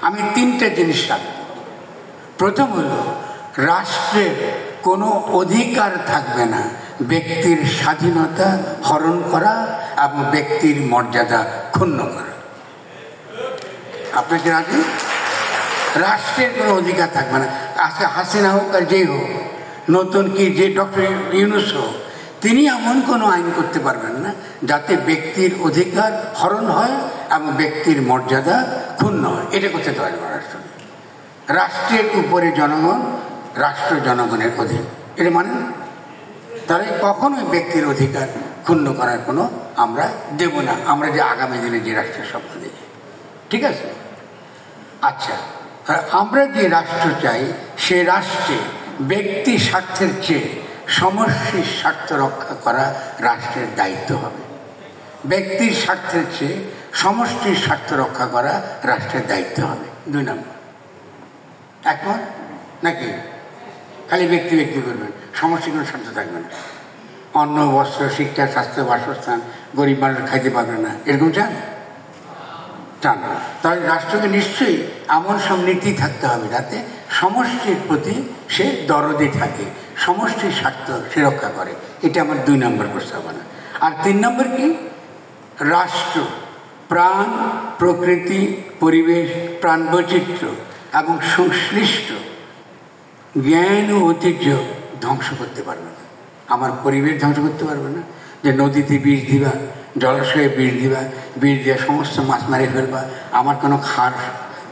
আমি তিনটা জিনিস রাখব। প্রথম হলো, রাষ্ট্রের কোনো অধিকার থাকবে না ব্যক্তির স্বাধীনতা হরণ করা এবং ব্যক্তির মর্যাদা ক্ষুণ্ণ করা। আপনাকে রাজি? রাষ্ট্রের কোনো অধিকার থাকবে না। আজকে হাসিনা হোক আর যেই হোক, নতুন কি যে ডক্টর ইউনূস হোক, তিনি এমন কোনো আইন করতে পারবেন না যাতে ব্যক্তির অধিকার হরণ হয় এবং ব্যক্তির মর্যাদা ক্ষুণ্ণ হয়। এটা করতে পারবে রাষ্ট্র। রাষ্ট্রের উপরে জনগণ, রাষ্ট্র জনগণের অধীন, এটা মানে তাহলে কখনোই ব্যক্তির অধিকার ক্ষুণ্ণ করার কোনো আমরা দেব না। আমরা যে আগামী দিনে যে রাষ্ট্রের স্বপ্ন দেখি, ঠিক আছে? আচ্ছা, আমরা যে রাষ্ট্র চাই সে রাষ্ট্রে ব্যক্তি স্বার্থের চেয়ে সমষ্টির স্বার্থ রক্ষা করা রাষ্ট্রের দায়িত্ব হবে। ব্যক্তির স্বার্থের চেয়ে সমষ্টির স্বার্থ রক্ষা করা রাষ্ট্রের দায়িত্ব হবে। 2 নম্বর। একমত নাকি? খালি ব্যক্তি ব্যক্তি করবেন, সমষ্টির কোনো স্বার্থ থাকবে না। অন্ন, বস্ত্র, শিক্ষা, স্বাস্থ্য, বাসস্থান, গরিব মানুষ খাইতে পারবে না, এরকম চান? চান না। তাহলে রাষ্ট্রকে নিশ্চয়ই এমন সব নীতি থাকতে হবে যাতে সমষ্টির প্রতি সে দরদি থাকে, সমষ্টির স্বার্থ সে রক্ষা করে। এটা আমার 2 নম্বর প্রস্তাবনা। আর 3 নম্বর কি? রাষ্ট্র প্রাণ, প্রকৃতি, পরিবেশ, প্রাণ বৈচিত্র্য এবং সংশ্লিষ্ট জ্ঞান ও ঐতিহ্য ধ্বংস করতে পারবে না। আমার পরিবেশ ধ্বংস করতে পারবে না, যে নদীতে বিষ দিবা, জলাশয়ে বিষ দিবা, বিষ দিয়ে সমস্ত মাছ মারে ফেলবা, আমার কোনো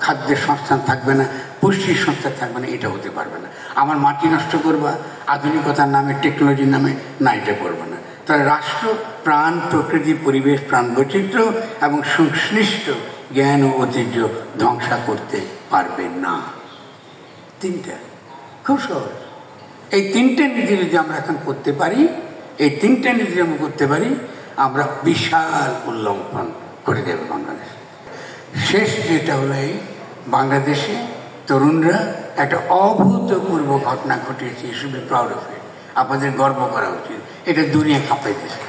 খাদ্যের সংস্থান থাকবে না, পুষ্টির সংস্থান থাকবে না, এটা হতে পারবে না। আমার মাটি নষ্ট করবা আধুনিকতার নামে, টেকনোলজির নামে, না, এটা করবে না। তাহলে রাষ্ট্র প্রাণ, প্রকৃতি, পরিবেশ, প্রাণ বৈচিত্র্য এবং সংশ্লিষ্ট জ্ঞান ও ঐতিহ্য ধ্বংস করতে পারবে না। 3টা খুব সহজ। এই 3টে নীতি যদি আমরা এখন করতে পারি, এই 3টে নীতি আমরা করতে পারি, আমরা বিশাল উল্লঙ্ঘন করে দেব বাংলাদেশ। শেষ যেটা হলো, এই বাংলাদেশে তরুণরা একটা অভূতপূর্ব ঘটনা ঘটিয়েছে। শুধু প্রাউড অফ ইট, আপনাদের গর্ব করা উচিত। এটা দুনিয়া কাঁপাইতেছে।